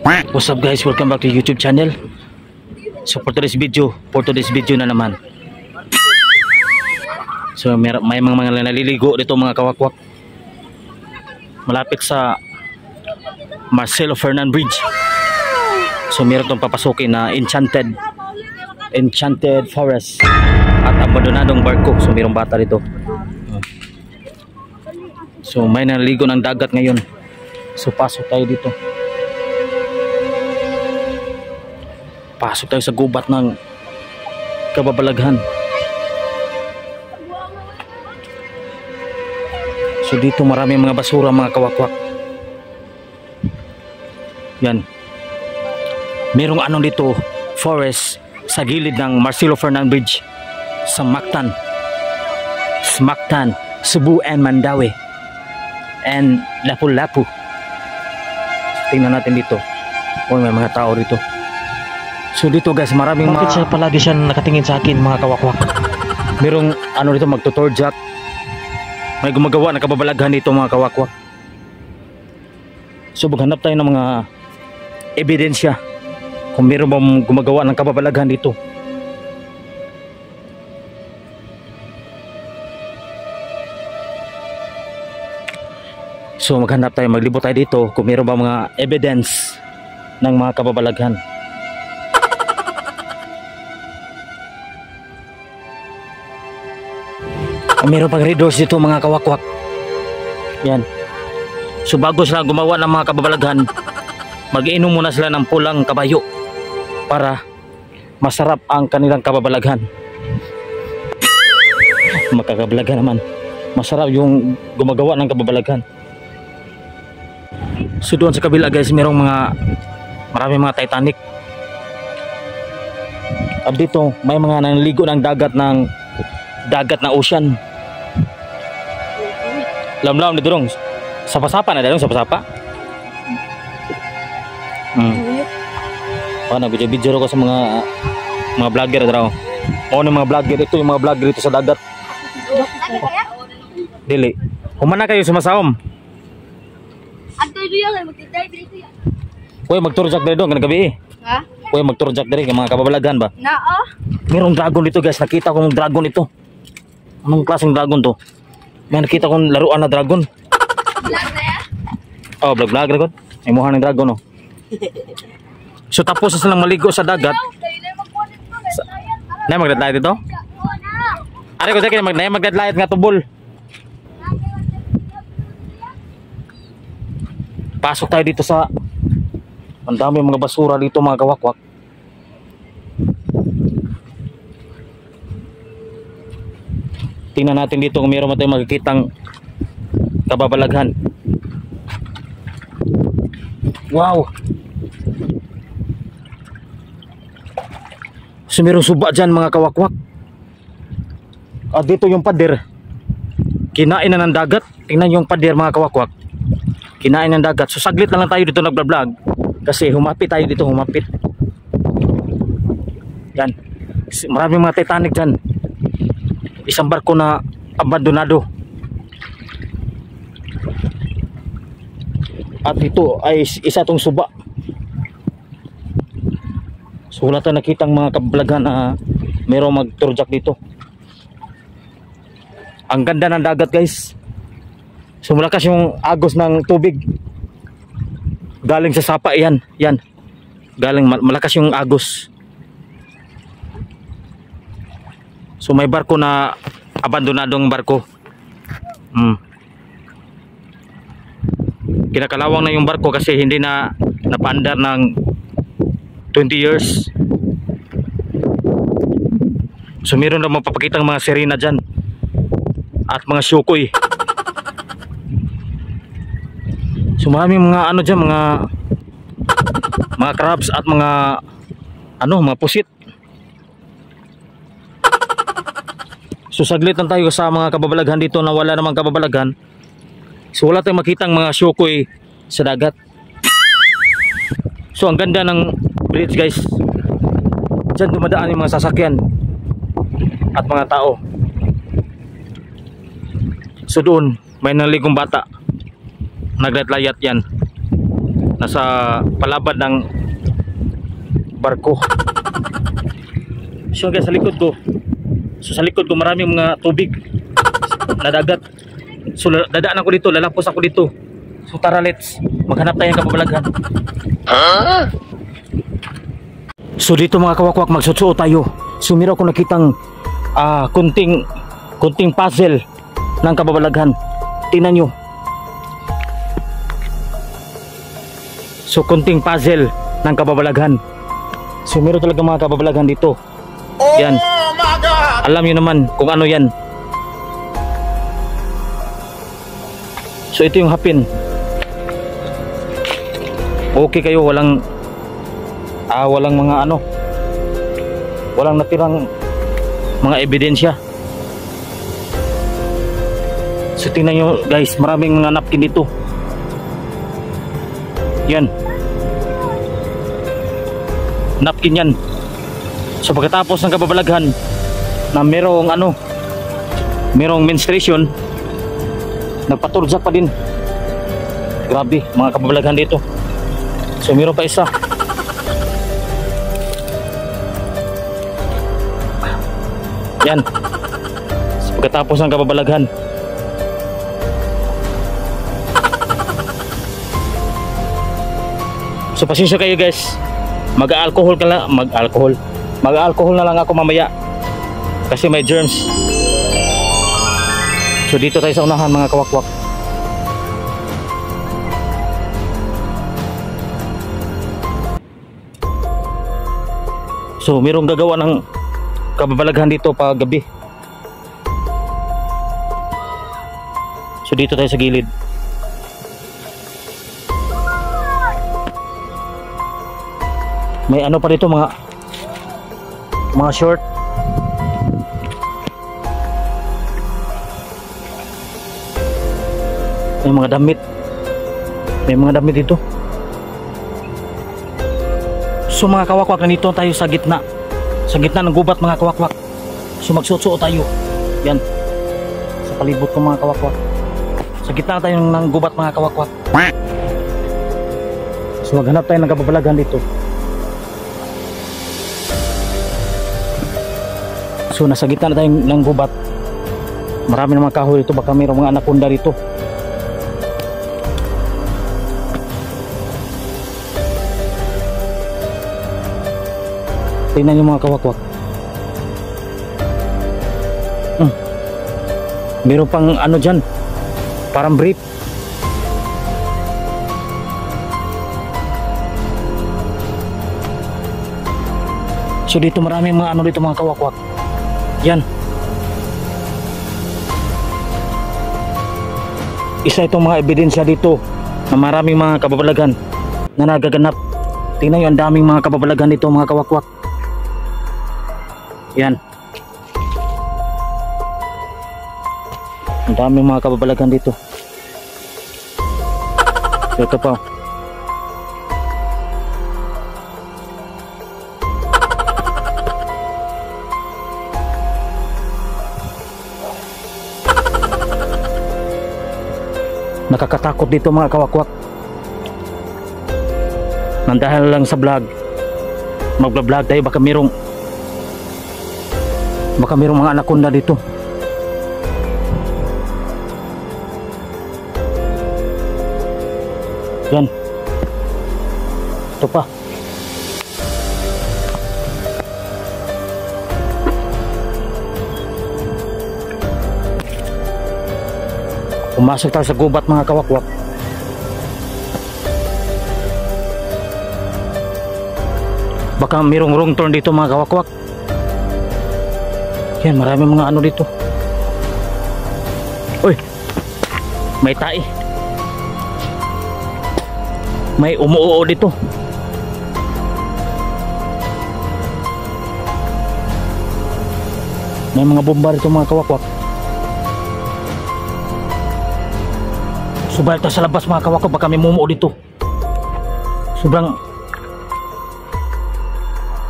What's up guys, welcome back to YouTube channel. So for today's video na naman. So may mga naliligo dito mga kawakwak. Malapit sa Marcelo Fernan Bridge. So meron tong papasukin na enchanted forest at abandonadong barko. So mayroong bata dito. So may naliligo ng dagat ngayon. So pasok tayo dito. Pasok tayo sa gubat ng kababalaghan. So dito marami mga basura mga kawakwak. Yan. Merong ano dito, forest sa gilid ng Marcelo Fernan Bridge sa Mactan, Cebu and Mandaue and Lapu-Lapu. Tingnan natin dito. Oh, may mga tao dito. So dito guys, maraming Bakit palagi siya nakatingin sa akin mga kawakwak? Merong ano dito, magtuturjak. May gumagawa na kababalaghan dito mga kawakwak. So maghanap tayo ng mga ebidensya kung meron bang gumagawa ng kababalaghan dito. So maghanap tayo, maglibot tayo dito kung meron bang mga evidence ng mga kababalaghan. Meron pang red doors dito mga kawakwak. Yan. So bago sila gumawa ng mga kababalaghan, mag-iinom muna sila ng pulang kabayo para masarap ang kanilang kababalaghan. Makakabalaghan naman. Masarap yung gumagawa ng kababalaghan. So doon sa kabila guys, merong marami mga Titanic. At dito may mga nanligo ng dagat na ocean. Lam-lam dito dong. Sapa-sapa na dong, sapa-sapa. Nag-video ko sa mga vlogger daw. O mga vlogger ito, yung mga vlogger dito sa dagat. Dili. Humana kayo sumasawom. Uy, magturjak dito ng gabi. Ha? Uy, magturjak dito ng mga kababalaghan ba? Nao. Merong dragon dito guys, nakita ko ng dragon ito. Anong klaseng dragon to? May nakita kong laruan na dragon. Vlog na yan? Oh, vlog dragon. May muha ng dragon oh. So tapos na silang maligo sa dagat. Na magdadlayat dito? Ari ko sa akin, magdadlayat nga tubol. Pasok tayo dito sa ang dami mga basura dito mga kawakwak. Tingnan natin dito kung meron tayong makikitang kababalaghan. Wow. So merong suba dyan mga kawakwak. At dito yung pader, kinain na ng dagat. Tingnan yung pader mga kawakwak, kinain ng dagat. So saglit lang tayo dito nagbablog kasi humapit tayo dito, humapit. Yan. Maraming mga Titanic dyan. Isang barko na abandonado. At ito ay isa tong suba. So wala tayong nakitang mga kabalaghan na mayroong magturjak dito. Ang ganda ng dagat guys. So malakas yung agos ng tubig. Galing sa sapa yan. Yan. Galing malakas yung agos. So may barko na abandonadong barko. Kinakalawang na yung barko kasi hindi na napaandar ng 20 years. So meron na mapapakitang mga sirena dyan at mga syukoy. So maraming mga ano dyan, mga crabs at mga pusit. So saglit lang tayo sa mga kababalaghan dito na wala namang kababalaghan. So wala tayong makitang mga syukoy sa dagat. So ang ganda ng bridge guys. Diyan dumadaan yung mga sasakyan at mga tao. So doon may naligong bata, naglatlayat yan. nasa palabad ng barko. So guys, sa likod ko, maraming mga tubig na dagat. So dadaan ako dito, lalapos ako dito. So tara, let's maghanap tayo ng kababalaghan. So dito mga kawakwak, magsutsuo tayo. So meron ako nakitang kunting puzzle ng kababalaghan. Tingnan nyo. So kunting puzzle ng kababalaghan. So meron talaga mga kababalaghan dito. Yan. Oh my God! Alam nyo naman kung ano yan. So ito yung hapin. Okay kayo, walang mga walang natirang mga ebidensya. So tingnan nyo guys, maraming mga napkin dito. Yan, napkin yan. So pagkatapos ng kababalaghan na merong menstruation, nagpaturjak pa din. Grabe mga kababalaghan dito. So meron pa isa. Yan. So, pagkatapos ng kababalaghan, so pasensya kayo guys, mag-alcohol na lang ako mamaya kasi may germs. So dito tayo sa unahan mga kawakwak. So mayroong gagawa ng kababalaghan dito pag gabi. So dito tayo sa gilid. May ano pa dito, mga short. May mga damit. May mga damit dito. So mga kawakwak, nandito tayo sa gitna. Sa gitna ng gubat mga kawakwak. So magsuot-suot tayo. Yan. Sa palibot ng mga kawakwak. Sa gitna tayo ng gubat mga kawakwak. So maghanap tayo ng kababalaghan dito. So nasa gitna na tayo ng gubat. Marami ng mga kahoy dito. Baka mayroong mga anaconda dito. Tingnan yung mga kawakwak. Meron pang ano dyan, parang brief. So dito maraming mga ano dito mga kawakwak. Yan. Isa itong mga ebidensya dito na maraming mga kababalaghan na nagaganap. Tingnan nyo, ang daming mga kababalaghan dito mga kawakwak. Yan. Ang daming mga kababalaghan dito. So ito pa. Nakakatakot dito mga kawakwak. Nandahil lang sa vlog. Mag-vlog tayo, baka merong mga anaconda dito. Yan. Ito pa. Pumasok tayo sa gubat mga kawakwak. Baka mayroong wrong turn dito mga kawakwak. Yan, marami mga ano dito. Uy, may tae. May umuoo dito. May mga bomba dito mga kawakwak. Subay tayo sa labas mga kawakwak, baka may mumuo dito. Sobrang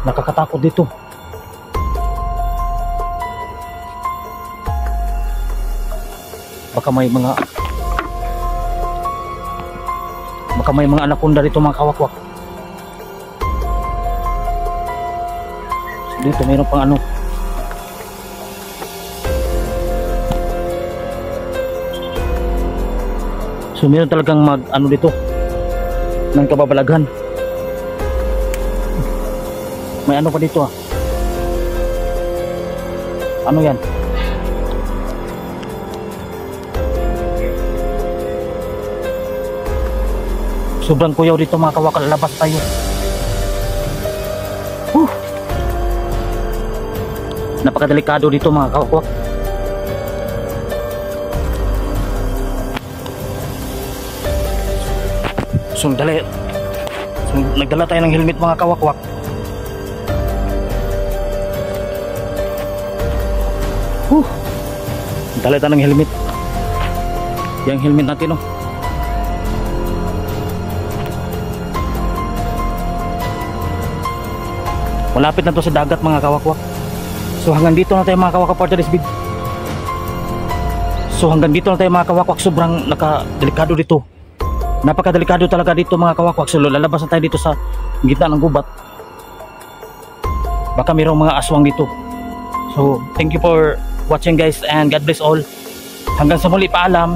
nakakatakot dito. Baka may mga Baka may mga anaconda dito mga kawakwak. So, dito mayroon pang ano. So meron talagang mag ano dito ng kababalaghan. May ano pa dito ah. Ano yan? Sobrang kuyaw dito mga kawakal. Labas tayo. Napakadelikado dito mga kawakwak. So nagdala tayo ng helmet mga kawakwak. Dala tayo ng helmet. Yang helmet natin oh. Malapit na to sa dagat mga kawakwak. So hanggang dito na tayo mga kawakwak for today's video. So hanggang dito na tayo mga kawakwak. Sobrang nakadelikado dito. Napakadelikado talaga dito mga kawakwak. So lalabas na tayo dito sa gitna ng gubat. Baka mayroong mga aswang dito. So thank you for watching guys, and God bless all. Hanggang sa muli, paalam.